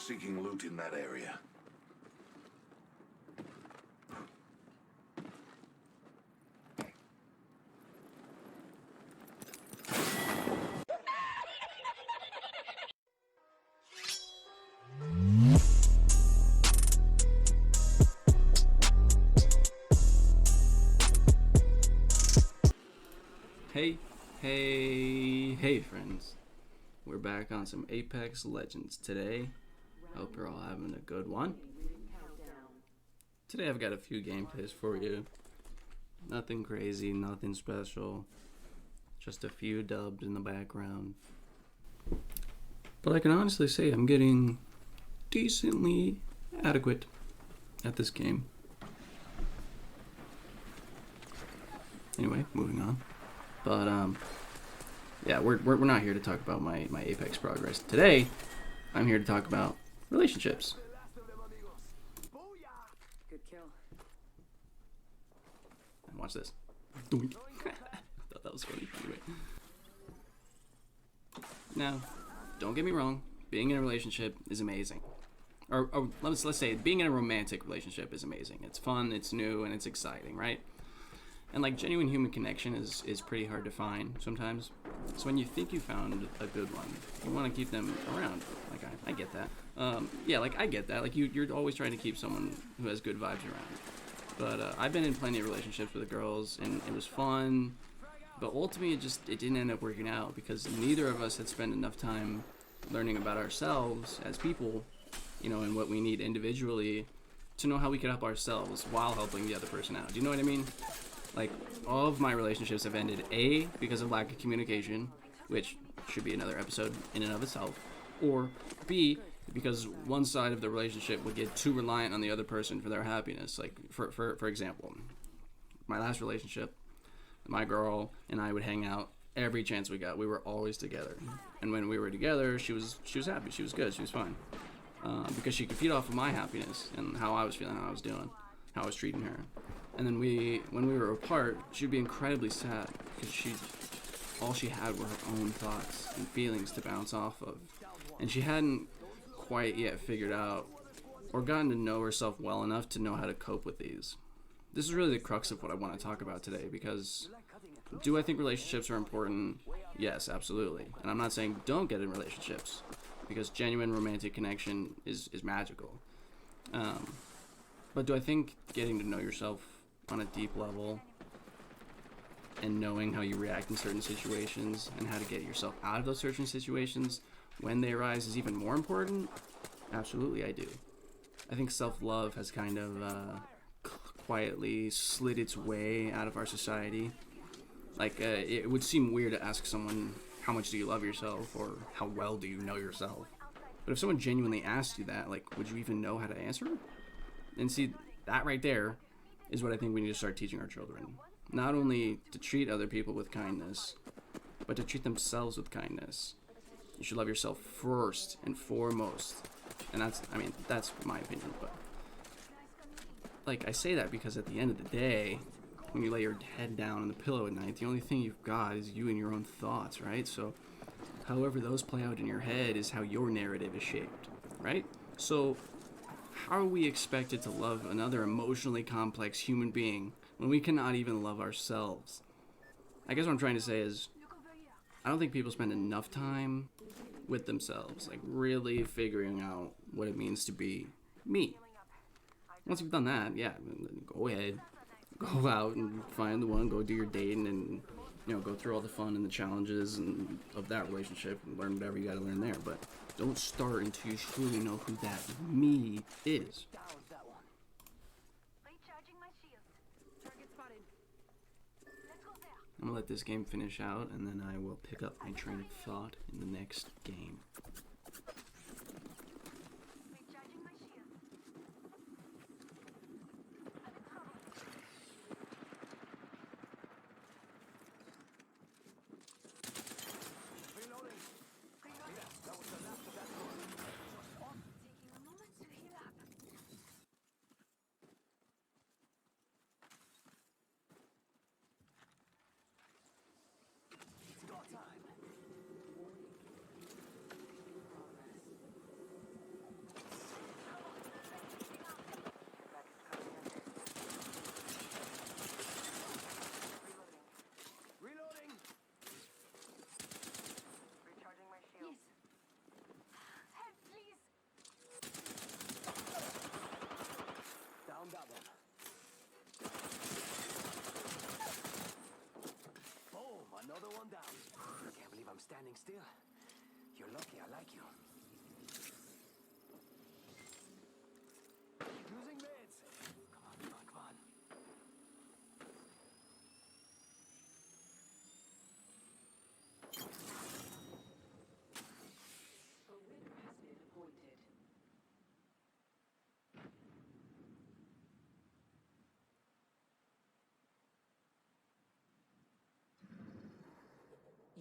seeking loot in that area. Hey friends, we're back on some Apex Legends today. Hope you're all having a good one. Today I've got a few gameplays for you. Nothing crazy, nothing special, just a few dubs in the background. But I can honestly say I'm getting decently adequate at this game. Anyway, moving on. But yeah, we're not here to talk about my Apex progress. Today, I'm here to talk about relationships. Good kill. And watch this. I thought that was funny. Anyway. Now, don't get me wrong. Being in a relationship is amazing. Or let's say being in a romantic relationship is amazing. It's fun, it's new, and it's exciting, right? And like genuine human connection is pretty hard to find sometimes. So when you think you found a good one, you want to keep them around. Like I get that. Yeah, like I get that. Like you're always trying to keep someone who has good vibes around. But I've been in plenty of relationships with girls, and it was fun. But ultimately, it didn't end up working out because neither of us had spent enough time learning about ourselves as people, and what we need individually to know how we could help ourselves while helping the other person out. Do you know what I mean? Like, all of my relationships have ended, A, because of lack of communication, which should be another episode in and of itself, or B, because one side of the relationship would get too reliant on the other person for their happiness. Like, for example, my last relationship, my girl and I would hang out every chance we got. We were always together. And when we were together, she was happy, she was good, she was fine. Because she could feed off of my happiness and how I was feeling, how I was doing, how I was treating her. And then when we were apart, she'd be incredibly sad because all she had were her own thoughts and feelings to bounce off of. And she hadn't quite yet figured out or gotten to know herself well enough to know how to cope with these. This is really the crux of what I want to talk about today, because do I think relationships are important? Yes, absolutely. And I'm not saying don't get in relationships, because genuine romantic connection is magical. But do I think getting to know yourself on a deep level and knowing how you react in certain situations and how to get yourself out of those certain situations when they arise is even more important? Absolutely, I do. I think self-love has kind of quietly slid its way out of our society. Like, it would seem weird to ask someone, how much do you love yourself, or how well do you know yourself? But if someone genuinely asked you that, like, would you even know how to answer? And see, that right there is what I think we need to start teaching our children. Not only to treat other people with kindness, but to treat themselves with kindness. You should love yourself first and foremost. And that's my opinion, but like, I say that because at the end of the day, when you lay your head down on the pillow at night, the only thing you've got is you and your own thoughts, right? So however those play out in your head is how your narrative is shaped, right? So how are we expected to love another emotionally complex human being when we cannot even love ourselves? I guess what I'm trying to say is, I don't think people spend enough time with themselves, like really figuring out what it means to be me. Once you've done that, yeah, go ahead, go out and find the one, go do your dating, and go through all the fun and the challenges and of that relationship and learn whatever you got to learn there. But don't start until you truly know who that me is. I'm gonna let this game finish out, and then I will pick up my train of thought in the next game. standing still. You're lucky I like you. Using meds. Come on, come on, come on. A winner has been appointed.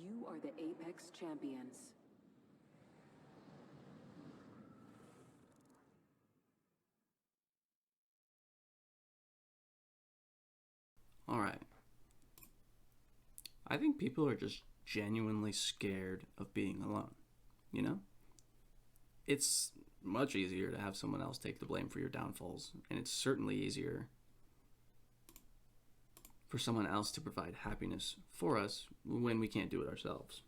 You are the Apex Champions. All right. I think people are just genuinely scared of being alone. You know? It's much easier to have someone else take the blame for your downfalls, and it's certainly easier for someone else to provide happiness for us when we can't do it ourselves.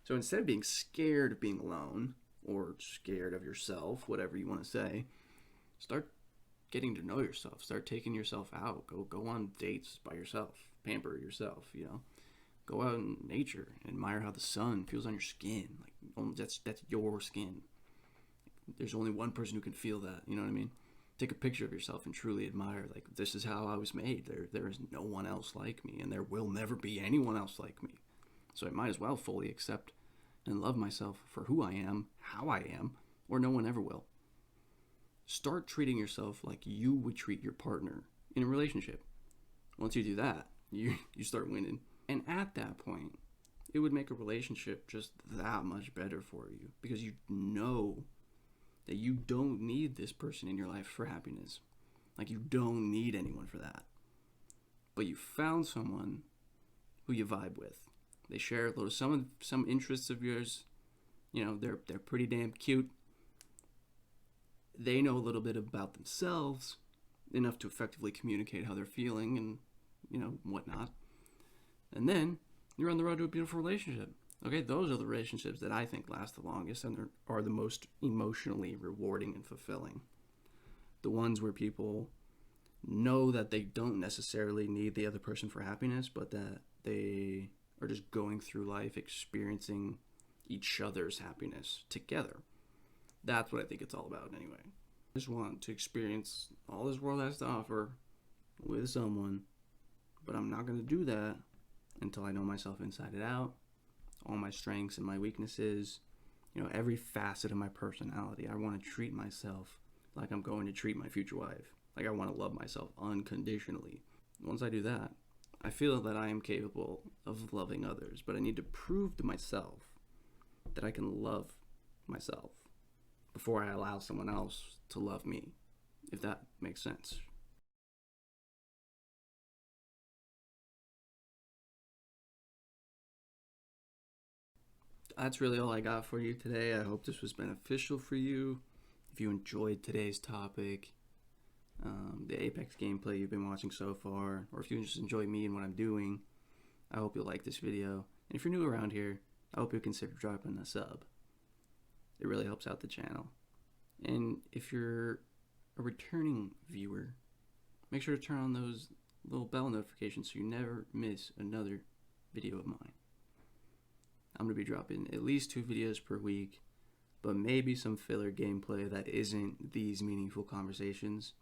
So instead of being scared of being alone, or scared of yourself, whatever you want to say, start getting to know yourself. Start taking yourself out. Go on dates by yourself. Pamper yourself, you know. Go out in nature. Admire how the sun feels on your skin. Like, that's your skin. There's only one person who can feel that, you know what I mean? Take a picture of yourself and truly admire, like, this is how I was made. There is no one else like me, and there will never be anyone else like me. So I might as well fully accept and love myself for who I am, how I am, or no one ever will. Start treating yourself like you would treat your partner in a relationship. Once you do that, you start winning. And at that point, it would make a relationship just that much better for you, because you know that you don't need this person in your life for happiness. Like, you don't need anyone for that. But you found someone who you vibe with. They share a little some interests of yours. You know, they're pretty damn cute. They know a little bit about themselves, enough to effectively communicate how they're feeling and, you know, whatnot. And then you're on the road to a beautiful relationship. Okay, those are the relationships that I think last the longest and are the most emotionally rewarding and fulfilling. The ones where people know that they don't necessarily need the other person for happiness, but that they are just going through life experiencing each other's happiness together. That's what I think it's all about anyway. I just want to experience all this world has to offer with someone, but I'm not going to do that until I know myself inside and out, all my strengths and my weaknesses, you know, every facet of my personality. I want to treat myself like I'm going to treat my future wife. Like, I want to love myself unconditionally. Once I do that, I feel that I am capable of loving others, but I need to prove to myself that I can love myself before I allow someone else to love me, if that makes sense. That's really all I got for you today. I hope this was beneficial for you. If you enjoyed today's topic, the Apex gameplay you've been watching so far, or if you just enjoy me and what I'm doing, I hope you'll like this video. And if you're new around here, I hope you'll consider dropping a sub. It really helps out the channel. And if you're a returning viewer, make sure to turn on those little bell notifications so you never miss another video of mine. I'm going to be dropping at least 2 videos per week, but maybe some filler gameplay that isn't these meaningful conversations.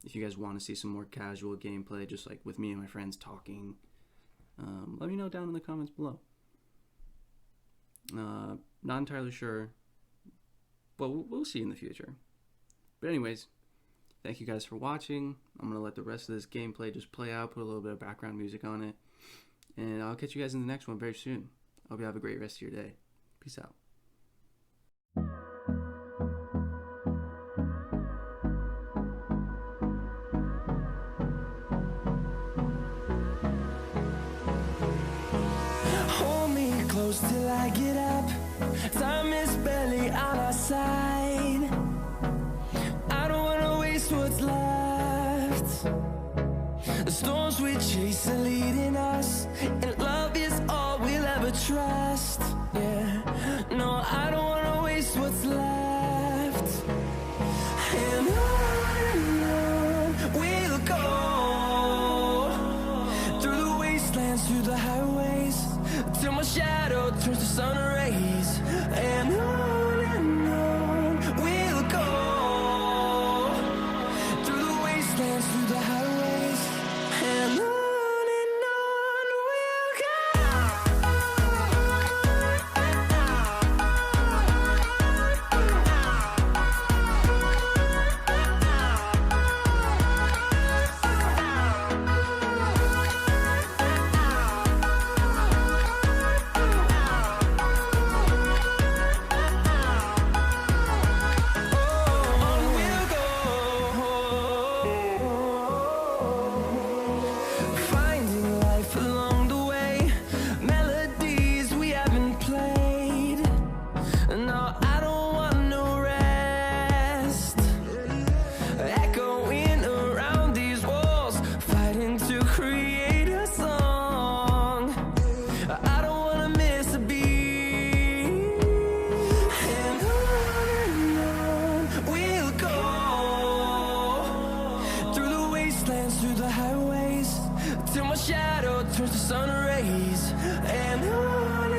If you guys want to see some more casual gameplay, just like with me and my friends talking, let me know down in the comments below. Not entirely sure, but we'll see in the future. But anyways, thank you guys for watching. I'm going to let the rest of this gameplay just play out, put a little bit of background music on it, and I'll catch you guys in the next one very soon. Hope you have a great rest of your day. Peace out. Hold me close till I get up. Time is barely on our side. I don't wanna waste what's left. The storms we chase are leading us, and love is all we'll ever trust. Yeah, no, I don't wanna waste what's left. And on we'll go, through the wastelands, through the highways, till my shadow sun rays, and on we'll go through the wastelands, through the highways, and on we'll go. Finding life along the way, melodies we haven't played. No, I don't want no rest. Echoing around these walls, fighting to create a song. I don't wanna miss a beat. And on we'll go through the wastelands, through the highways, till my shadow turns to sun rays, and on